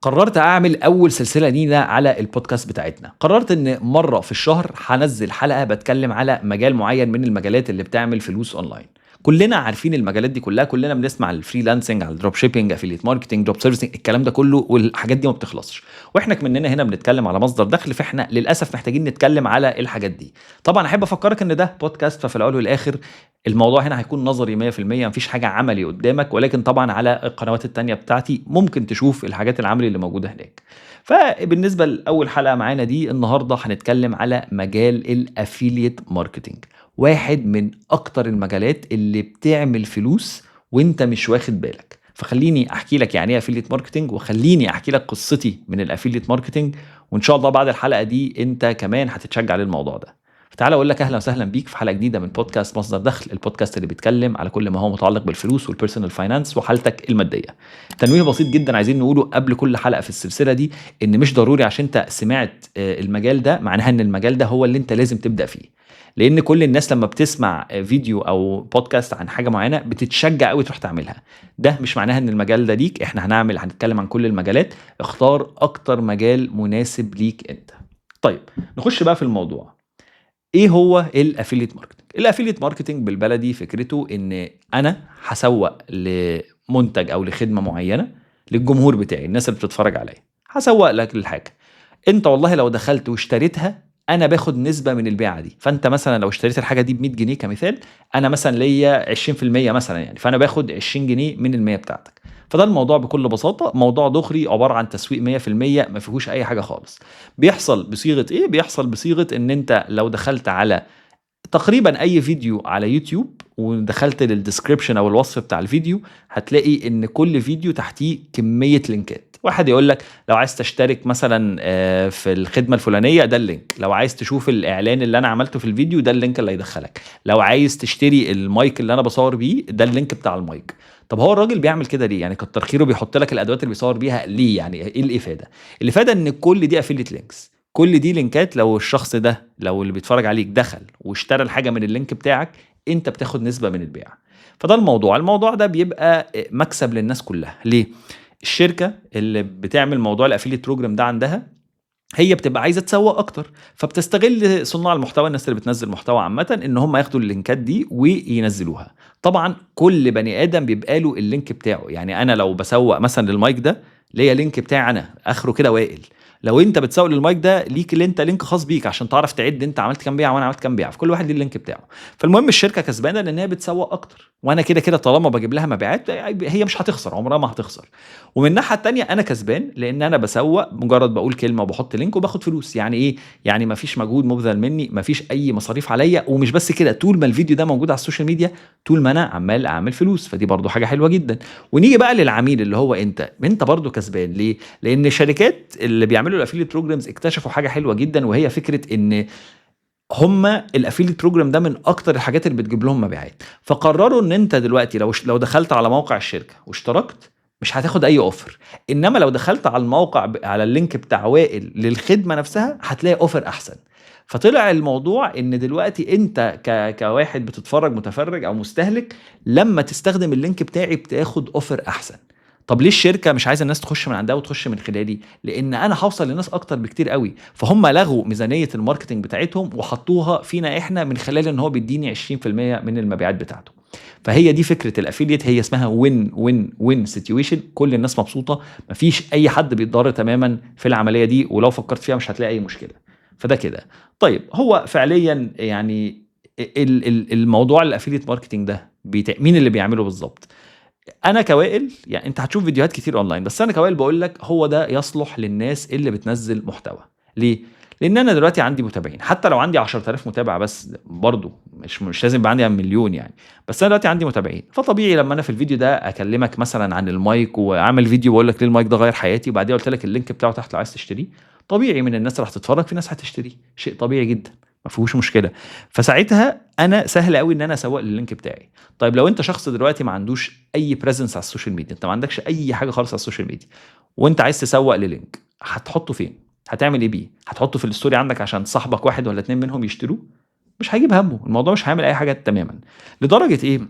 قررت اعمل اول سلسله لينا على البودكاست بتاعتنا. قررت ان مره في الشهر هنزل حلقه بتكلم على مجال معين من المجالات اللي بتعمل فلوس اونلاين. كلنا عارفين المجالات دي كلها، كلنا بنسمع عن الفريلانسنج، على الدروب شيبينج، افيليت ماركتنج، جوب سيرفيسنج، الكلام ده كله، والحاجات دي ما بتخلصش. واحنا كمننا هنا بنتكلم على مصدر دخل، فاحنا للاسف محتاجين نتكلم على الحاجات دي. طبعا احب افكرك ان ده بودكاست، ففي الاول والاخر الموضوع هنا هيكون نظري 100%، مفيش حاجه عملي قدامك، ولكن طبعا على القنوات التانية بتاعتي ممكن تشوف الحاجات العملي اللي موجوده هناك. فبالنسبه لاول حلقه معانا دي النهارده هنتكلم على مجال الافيليت ماركتنج، واحد من اكتر المجالات اللي بتعمل فلوس وانت مش واخد بالك. فخليني احكي لك يعني ايه افيليت ماركتنج، وخليني احكي لك قصتي من الافيليت ماركتنج، وان شاء الله بعد الحلقه دي انت كمان هتتشجع للموضوع ده. فتعالى اقول لك اهلا وسهلا بيك في حلقه جديده من بودكاست مصدر دخل، البودكاست اللي بيتكلم على كل ما هو متعلق بالفلوس والبيرسونال فاينانس وحالتك الماديه. تنويه بسيط جدا عايزين نقوله قبل كل حلقه في السلسله دي، ان مش ضروري عشان انت سمعت المجال ده معناها ان المجال ده هو اللي انت لازم تبدا فيه. لان كل الناس لما بتسمع فيديو او بودكاست عن حاجه معينه بتتشجع قوي تروح تعملها. ده مش معناها ان المجال ده ليك. احنا هنتكلم عن كل المجالات، اختار اكتر مجال مناسب ليك انت. طيب نخش بقى في الموضوع. ايه هو الافيليت ماركتنج؟ الافيليت ماركتنج بالبلدي فكرته ان انا هسوق لمنتج او لخدمه معينه للجمهور بتاعي، الناس اللي بتتفرج عليا. هسوق لك للحاجه، انت والله لو دخلت واشتريتها انا باخد نسبه من البيعه دي. فانت مثلا لو اشتريت الحاجه دي ب 100 جنيه كمثال، انا مثلا ليا 20% مثلا يعني، فانا باخد 20 جنيه من ال 100 بتاعتك. فده الموضوع بكل بساطه، موضوع دغري عباره عن تسويق 100%، ما فيهوش اي حاجه خالص. بيحصل بصيغه ايه؟ بيحصل بصيغه ان انت لو دخلت على تقريبا اي فيديو على يوتيوب ودخلت للديسكريبشن او الوصف بتاع الفيديو، هتلاقي ان كل فيديو تحتيه كمية لينكات. واحد يقول لك لو عايز تشترك مثلا في الخدمة الفلانية ده اللينك، لو عايز تشوف الاعلان اللي انا عملته في الفيديو ده اللينك اللي هيدخلك، لو عايز تشتري المايك اللي انا بصور بيه ده اللينك بتاع المايك. طب هو الراجل بيعمل كده ليه؟ يعني كتر خيره بيحط لك الادوات اللي بيصور بيها ليه؟ يعني ايه الافادة؟ الافادة ان كل دي افيليت لينكس، كل دي لينكات. لو الشخص ده، لو اللي بيتفرج عليك دخل واشترى الحاجة من اللينك بتاعك، انت بتاخد نسبة من البيع. فده الموضوع ده بيبقى مكسب للناس كلها. ليه؟ الشركة اللي بتعمل موضوع الافيليت بروجرام ده عندها، هي بتبقى عايزه تسوق اكتر، فبتستغل صناع المحتوى، الناس اللي بتنزل محتوى عامه، ان هم ياخدوا اللينكات دي وينزلوها. طبعا كل بني ادم بيبقى له اللينك بتاعه. يعني انا لو بسوق مثلا للمايك ده ليا لينك بتاعي انا اخره كده وائل، لو انت بتسوق للمايك ده ليك اللي انت لينك خاص بيك عشان تعرف تعد انت عملت كام بيعه وانا عملت كام بيعه، فكل واحد ليه اللينك بتاعه. فالمهم الشركه كسبانه لان هي بتسوق اكتر، وانا كده كده طالما بجيب لها مبيعات هي مش هتخسر، عمرها ما هتخسر. ومن الناحيه التانيه انا كسبان لان انا بسوق، مجرد بقول كلمه وبحط لينك وباخد فلوس. يعني ايه؟ يعني مفيش مجهود مبذل مني، مفيش اي مصاريف عليا، ومش بس كده، طول ما الفيديو ده موجود على السوشيال ميديا طول ما انا عمال اعمل فلوس، فدي برضو حاجه حلوه جدا. ونيجي بقى للعميل اللي هو انت برضو كسبان. ليه؟ لان الشركات اللي بيعملوا الافيليت بروجرامز اكتشفوا حاجه حلوه جدا، وهي فكره ان هما الافيليت بروجرام ده من اكتر الحاجات اللي بتجيب لهم مبيعات. فقرروا ان انت دلوقتي لو دخلت على موقع الشركه واشتركت مش هتاخد اي اوفر، انما لو دخلت على الموقع على اللينك بتاع وائل للخدمه نفسها هتلاقي اوفر احسن. فطلع الموضوع ان دلوقتي انت كواحد بتتفرج، متفرج او مستهلك، لما تستخدم اللينك بتاعي بتاخد اوفر احسن. طب ليه الشركه مش عايزه الناس تخش من عندها وتخش من خلالي؟ لان انا هوصل للناس اكتر بكتير قوي. فهم لغوا ميزانيه الماركتنج بتاعتهم وحطوها فينا احنا، من خلال ان هو بيديني 20% من المبيعات بتاعته. فهي دي فكره الافيليت، هي اسمها وين وين وين سيتويشن، كل الناس مبسوطه، مفيش اي حد بيتضرر تماما في العمليه دي، ولو فكرت فيها مش هتلاقي اي مشكله. فده كده. طيب هو فعليا يعني الموضوع الافيليت ماركتنج ده مين اللي بيعمله بالظبط؟ انا كوائل، يعني انت هتشوف فيديوهات كتير اونلاين، بس انا كوائل بقول لك هو ده يصلح للناس اللي بتنزل محتوى. ليه؟ لان انا دلوقتي عندي متابعين، حتى لو عندي 10000 متابع بس برضو مش لازم يبقى عندي مليون يعني. بس انا دلوقتي عندي متابعين، فطبيعي لما انا في الفيديو ده اكلمك مثلا عن المايك واعمل فيديو بقول لك ليه المايك ده غير حياتي، وبعدين قلت لك اللينك بتاعه تحت لو عايز تشتريه، طبيعي من الناس اللي هتتفرج في ناس هتشتريه، شيء طبيعي جدا، ما فيهوش مشكله. فساعتها انا سهل قوي ان انا اسوق لللينك بتاعي. طيب لو انت شخص دلوقتي ما عندوش اي بريزنس على السوشيال ميديا، انت ما عندكش اي حاجه خالص على السوشيال ميديا، وانت عايز تسوق للينك، هتحطه فين؟ هتعمل ايه بيه؟ هتحطه في الستوري عندك عشان صاحبك واحد ولا اتنين منهم يشتروه؟ مش هيجيب همه الموضوع، مش هيعمل اي حاجه تماما. لدرجه ايه؟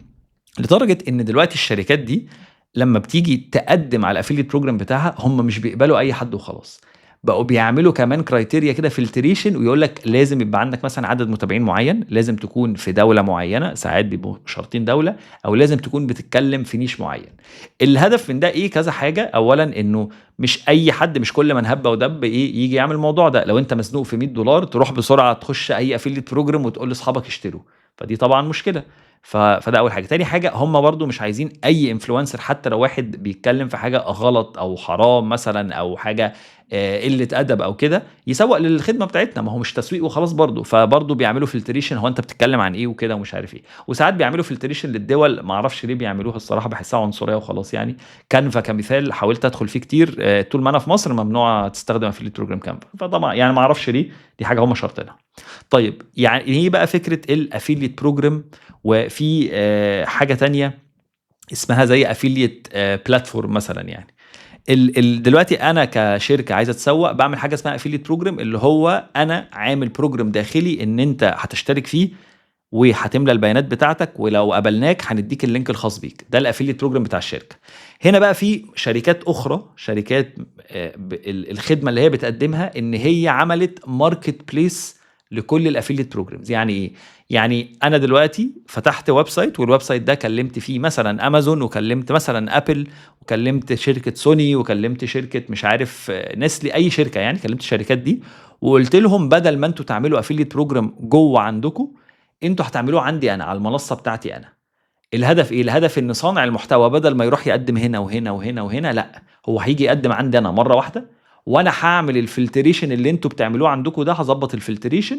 لدرجة إن دلوقتي الشركات دي لمّا بتيجي تقدّم على الaffiliate program بتاعها، هم مش بيقبلوا أي حد وخلاص، بقوا بيعملوا كمان criteria كده filtration ويقول لك لازم يبقى عندك مثلًا عدد متابعين معيّن، لازم تكون في دولة معيّنة، ساعات بيبقوا شارطين دولة، أو لازم تكون بتتكلم في niche معيّن. الهدف من ده إيه؟ كذا حاجة، أولًا إنه مش أي حد، مش كل من هَب ودَب ييجي يعمل الموضوع ده، لو أنت مزنوق في $100 تروح بسرعة تخش أي affiliate program وتقول لاصحابك اشتروا، فدي طبعًا مشكلة. فده أول حاجة. تاني حاجة، هم برضه مش عايزين أي influencer حتى لو واحد بيتكلم في حاجة غلط أو حرام مثلًا أو حاجة قلة أدب أو كده، يسوّق للخدمة بتاعتنا، ما هو مش تسويق وخلاص برضه، فبرضه بيعملوا filtration هو أنت بتتكلم عن إيه وكده ومش عارف إيه. وساعات بيعملوا filtration للدول، ما أعرفش ليه بيعملوها الصراحة، باحسها عنصرية وخلاص يعني. Canva كمثال حاولت أدخل فيه كتير، طول ما أنا في مصر ممنوع تستخدم affiliate program Canva، فطبعًا يعني ما أعرفش ليه، دي حاجة هم شارطينها. طيب يعني إيه بقى فكرة الaffiliate program؟ وفي حاجة تانية اسمها زي affiliate platform مثلًا يعني. دلوقتي أنا كشركة عايز أتسوّق، باعمل حاجة اسمها affiliate program، اللي هو أنا عامل program داخلي إن أنت هتشترك فيه وهتملى البيانات بتاعتك، ولو قبلناك هندّيك اللينك الخاص بيك، ده الaffiliate program بتاع الشركة. هنا بقى في شركات أخرى، شركات الخدمة اللي هي بتقدّمها إن هي عملت marketplace لكل الaffiliate programs. يعني إيه؟ يعني أنا دلوقتي فتحت ويب سايت، والويب سايت ده كلّمت فيه مثلًا أمازون، وكلّمت مثلًا أبل، وكلّمت شركة سوني، وكلّمت شركة مش عارف نسلي، أي شركة يعني، كلّمت الشركات دي وقُلت لهم بدل ما أنتم تعملوا affiliate program جوّه عندكم، أنتم هتعملوه عندي أنا، على المنصة بتاعتي أنا. الهدف إيه؟ الهدف إن صانع المحتوى بدل ما يروح يقدّم هنا وهنا وهنا وهنا، لأ، هو هييجي يقدّم عندي أنا مرّة واحدة، وأنا هاعمل الfiltration اللي أنتم بتعملوه عندكم ده، هاضبّط الfiltration،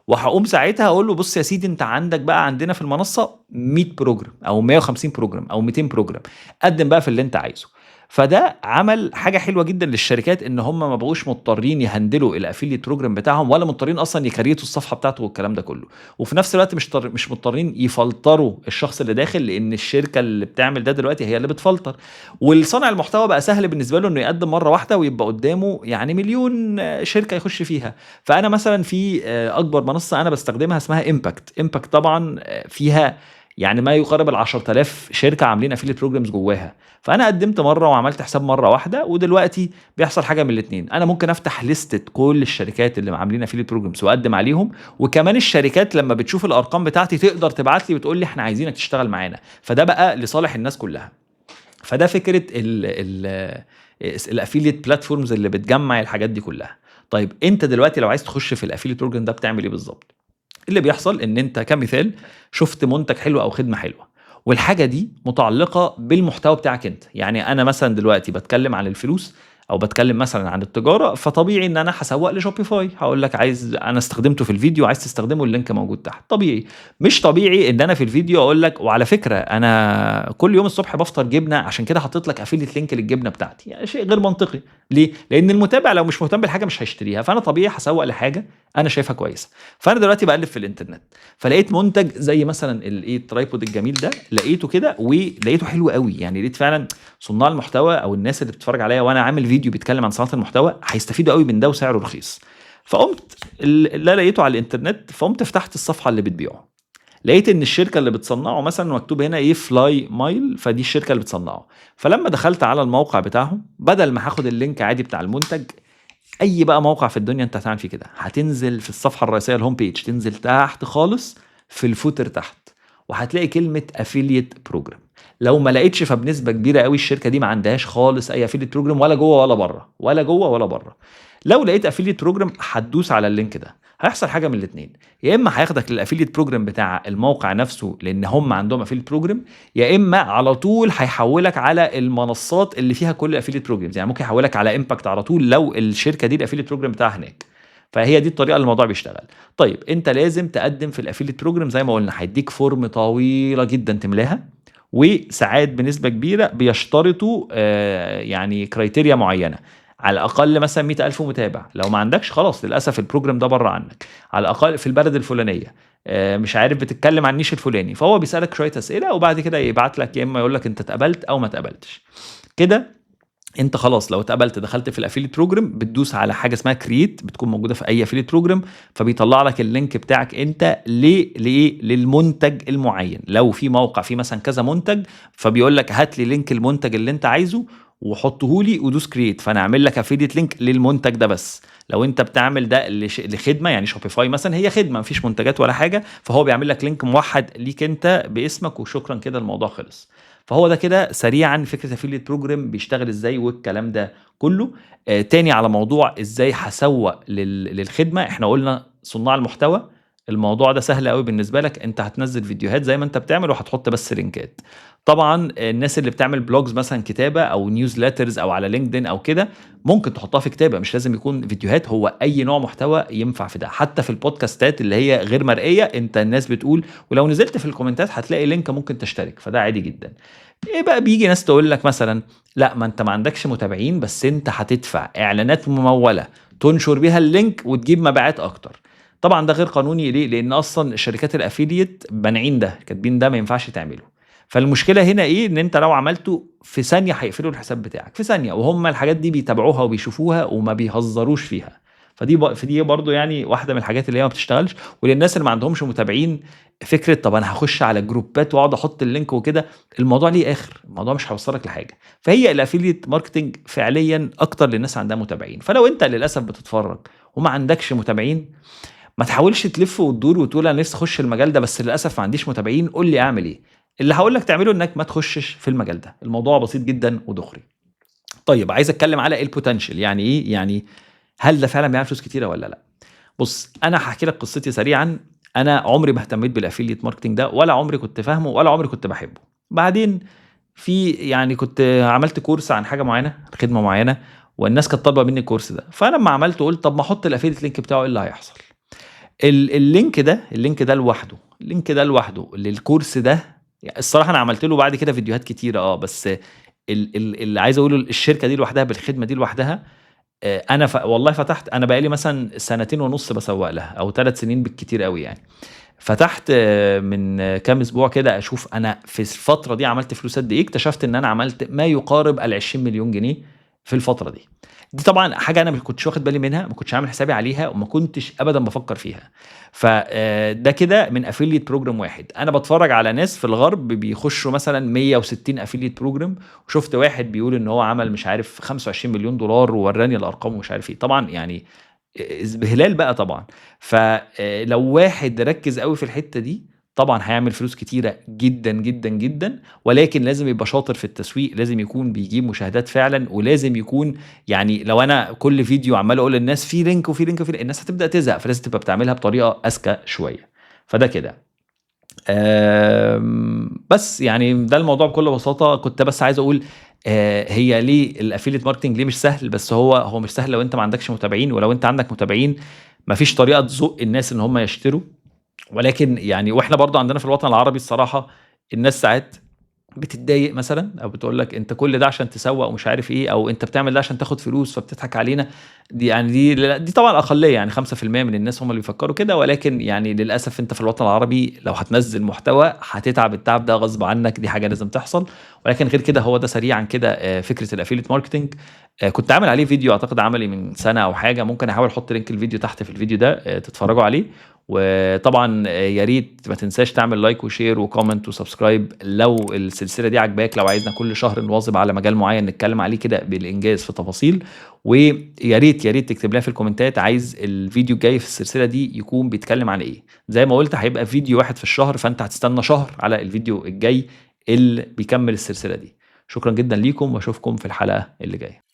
وهاقوم ساعتها أقول له بُص يا سيدي، أنت عندك بقى عندنا في المنصة 100 program أو 150 program أو 200 program، قدّم بقى في اللي أنت عايزه. فده عمل حاجة حلوة جدًا للشركات، إن هم ما بقوش مضطرين يهندلوا الaffiliate program بتاعهم، ولا مضطرين أصلًا يكريتوا الصفحة بتاعته والكلام ده كلّه. وفي نفس الوقت مش مضطرين يفلتروا الشخص اللي داخل، لأن الشركة اللي بتعمل ده دلوقتي هي اللي بتفلتر. والصانع المحتوى بقى سهل بالنسبة له إنه يقدّم مرّة واحدة ويبقى قدّامه يعني مليون شركة يخش فيها. فأنا مثلًا في أكبر منصة أنا باستخدمها اسمها Impact. Impact طبعًا فيها يعني ما يقارب ال10.000 شركة عاملين affiliate programs جواها. فأنا قدّمت مرّة وعملت حساب مرّة واحدة، ودلوقتي بيحصل حاجة من الاتنين، أنا ممكن أفتح ليستة كل الشركات اللي عاملين affiliate programs وأقدّم عليهم، وكمان الشركات لمّا بتشوف الأرقام بتاعتي تقدر تبعت لي وتقول لي إحنا عايزينك تشتغل معانا، فده بقى لصالح الناس كلّها. فده فكرة الaffiliate platforms اللي بتجمّع الحاجات دي كلّها. طيب أنت دلوقتي لو عايز تخش في الaffiliate program ده بتعمل إيه بالضبط؟ اللي بيحصل إن أنت كمثال شُفت منتج حلو أو خدمة حلوة، والحاجة دي متعلقة بالمحتوى بتاعك أنت. يعني أنا مثلًا دلوقتي باتكلم عن الفلوس أو باتكلم مثلًا عن التجارة، فطبيعي إن أنا هاسوّق لشوبيفاي، هاقول لك عايز، أنا استخدمته في الفيديو، عايز تستخدمه اللينك موجود تحت، طبيعي. مش طبيعي إن أنا في الفيديو أقول لك وعلى فكرة أنا كل يوم الصبح بافطر جبنة، عشان كده حطيت لك affiliate link للجبنة بتاعتي، يعني شيء غير منطقي. ليه؟ لأن المتابع لو مش مهتم بالحاجة مش هيشتريها، فأنا طبيعي هاسوّق لحاجة أنا شايفها كويسة. فأنا دلوقتي باقلِّب في الإنترنت، فلقيت منتج زي مثلًا الtripod الجميل ده، لقيته كده ولقيته حلو أوي، يعني لقيت فعلًا صُناع المحتوى أو الناس اللي بتتفرّج عليَّ وأنا عامل فيديو بيتكلّم عن صناعة المحتوى هيستفيدوا أوي من ده وسعره رخيص. فقُمت اللي لقيته على الإنترنت، فقُمت فتحت الصفحة اللي بتبيعه. لقيت إن الشركة اللي بتصنّعه مثلًا مكتوب هنا إيه fly mile، فدي الشركة اللي بتصنّعه. فلمّا دخلت على الموقع بتاعهم، بدل ما هاخد اللينك عادي بتاع المنتج، أي بقى موقع في الدنيا أنت هتعمل فيه كده، هتنزل في الصفحة الرئيسية الhome page، تنزل تحت خالص في الfooter تحت، وهتلاقي كلمة affiliate program. لو ما لقيتش فبنسبة كبيرة أوي الشركة دي ما عندهاش خالص أي affiliate program، ولا جوّه ولا برّه، ولا جوّه ولا برّه. لو لقيت affiliate program هتدوس على اللينك ده، هيحصل حاجة من الاتنين، يا إما هياخدك للaffiliate program بتاع الموقع نفسه لإن هم عندهم affiliate program، يا إما على طول هيحوّلك على المنصات اللي فيها كل الaffiliate programs، يعني ممكن يحوّلك على impact على طول لو الشركة دي الaffiliate program بتاعها هناك. فهي دي الطريقة اللي الموضوع بيشتغل. طيب أنت لازم تقدّم في الaffiliate program زي ما قُلنا، هيدّيك فورم طويلة جدًا تملاها، وساعات بنسبة كبيرة بيشترطوا يعني criteria معيّنة، على الأقل مثلًا 100,000 متابع، لو ما عندكش خلاص للأسف الprogram ده برّه عنّك، على الأقل في البلد الفلانية، مش عارف بتتكلم عن النيش الفلاني، فهو بيسألك شوية أسئلة وبعد كده يبعت لك، يا إما يقول لك أنت اتقبلت أو ما اتقبلتش. كده انت خلاص لو اتقبلت دخلت في الافيليت بروجرام، بتدوس على حاجه اسمها كرييت، بتكون موجوده في اي افيليت بروجرام، فبيطلع لك اللينك بتاعك انت لايه للمنتج المعين. لو في موقع فيه مثلا كذا منتج، فبيقول لك هات لي لينك المنتج اللي انت عايزه وحطه لي ودوس كرييت، فانا اعمل لك افيليت لينك للمنتج ده بس. لو انت بتعمل ده لخدمه، يعني شوبيفاي مثلا هي خدمه مفيش منتجات ولا حاجه، فهو بيعمل لك لينك موحد ليك انت باسمك وشكرا كده الموضوع خلص. فهو ده كده سريعا فكره افيليت بروجرام بيشتغل ازاي والكلام ده كله. تاني على موضوع ازاي هسوق للخدمه، احنا قلنا صناع المحتوى الموضوع ده سهل قوي بالنسبه لك، انت هتنزل فيديوهات زي ما انت بتعمل وهتحط بس لينكات. طبعا الناس اللي بتعمل بلوجز مثلا كتابه او نيوزليترز او على لينكدين او كده، ممكن تحطها في كتابه، مش لازم يكون فيديوهات، هو اي نوع محتوى ينفع في ده. حتى في البودكاستات اللي هي غير مرئيه، انت الناس بتقول، ولو نزلت في الكومنتات هتلاقي لينك ممكن تشترك، فده عادي جدا. ايه بقى، بيجي ناس تقول لك مثلا لا ما انت ما عندكش متابعين، بس انت هتدفع اعلانات ممولة تنشر بيها اللينك وتجيب مبيعات اكتر. طبعا ده غير قانوني، ليه؟ لان اصلا شركات الافيليت بانعين ده، كاتبين ده ما ينفعش تعمله. فالمشكله هنا ايه؟ ان انت لو عملته في ثانيه هيقفلوا الحساب بتاعك في ثانيه، وهم الحاجات دي بيتابعوها وبيشوفوها وما بيهزروش فيها. فدي برضو يعني واحده من الحاجات اللي هي ما بتشتغلش. وللناس اللي ما عندهمش متابعين، فكره طب انا هخش على جروبات واقعد احط اللينك وكده، الموضوع ليه اخر، الموضوع مش هيوصلك لحاجه. فهي الافيليت ماركتنج فعليا اكتر للناس عندها متابعين. فلو انت للاسف بتتفرج وما عندكش متابعين، ما تحاولش تلف وتدور وتقول انا نفسي اخش المجال ده بس للاسف ما عنديش متابعين، قول لي اعمل ايه. اللي هقول لك تعمله انك ما تخشش في المجال ده، الموضوع بسيط جدا ودغري. طيب عايز اتكلم على البوتنشال، يعني ايه؟ يعني هل ده فعلا بيعمل فلوس كتيره ولا لا؟ بص انا هحكي لك قصتي سريعا. انا عمري ما اهتميت بالافيليت ماركتنج ده، ولا عمري كنت فاهمه، ولا عمري كنت بحبه. بعدين يعني كنت عملت كورس عن حاجه معينه، خدمه معينه، والناس كانت طالبه مني الكورس ده، فانا لما عملته قلت طب ما احط الافيليت لينك بتاعه، ايه اللي هيحصل؟ اللينك ده لوحده، اللينك ده لوحده للكورس ده، يعني الصراحه انا عملت له بعد كده فيديوهات كتيره بس اللي عايز اقوله، الشركه دي لوحدها بالخدمه دي لوحدها، انا والله فتحت، انا بقى لي مثلا سنتين ونص بسوق لها او 3 سنين بالكتير قوي يعني. فتحت من كام اسبوع كده اشوف انا في الفتره دي عملت فلوس قد ايه، اكتشفت ان انا عملت ما يقارب ال 20 مليون جنيه في الفتره دي. دي طبعا حاجه انا ما كنتش واخد بالي منها، ما كنتش عامل حسابي عليها، وما كنتش ابدا بفكر فيها. فده كده من افيليت بروجرام واحد. انا بتفرج على ناس في الغرب بيخشوا مثلا 160 افيليت بروجرام، وشفت واحد بيقول ان هو عمل مش عارف 25 مليون دولار ووراني الارقام ومش عارف ايه، طبعا يعني اذبهلال بقى طبعا. فلو واحد ركز قوي في الحته دي، طبعا هيعمل فلوس كتيره جدا جدا جدا، ولكن لازم يبقى شاطر في التسويق، لازم يكون بيجيب مشاهدات فعلا، ولازم يكون يعني لو انا كل فيديو عمال اقول للناس في لينك وفي لينك وفي لينك، الناس هتبدا تزهق، فلازم تبقى بتعملها بطريقه اذكى شويه. فده كده. بس يعني ده الموضوع بكل بساطة. كنت بس عايز أقول هي ليه الأفيليت ماركتنج ليه مش سهل؟ بس هو مش سهل لو أنت ما عندكش متابعين، ولو أنت عندك متابعين مفيش طريقة تزق الناس إن هم يشتروا. ولكن يعني واحنا برضو عندنا في الوطن العربي الصراحة، الناس ساعات بتتضايق مثلا او بتقول لك انت كل ده عشان تسوق ومش عارف ايه، او انت بتعمل ده عشان تاخد فلوس فبتضحك علينا. دي طبعا الاقليه، يعني 5% من الناس هم اللي بيفكروا كده، ولكن يعني للاسف انت في الوطن العربي لو هتنزل محتوى هتتعب التعب ده غصب عنك، دي حاجه لازم تحصل. ولكن غير كده هو ده سريعا كده فكره الافيليت ماركتنج. كنت عامل عليه فيديو اعتقد عملي من سنه او حاجه، ممكن احاول احط لينك الفيديو تحت في الفيديو ده تتفرجوا عليه. وطبعا يا ريت ما تنساش تعمل لايك وشير وكومنت وسبسكرايب لو السلسله دي عجباك، لو عايزنا كل شهر نواظب على مجال معين نتكلم عليه كده بالانجاز في تفاصيل. ويا ريت يا ريت تكتب لنا في الكومنتات عايز الفيديو الجاي في السلسله دي يكون بيتكلم عن ايه. زي ما قلت هيبقى فيديو واحد في الشهر، فانت هتستنى شهر على الفيديو الجاي اللي بيكمل السلسله دي. شكرا جدا ليكم، واشوفكم في الحلقه اللي جايه.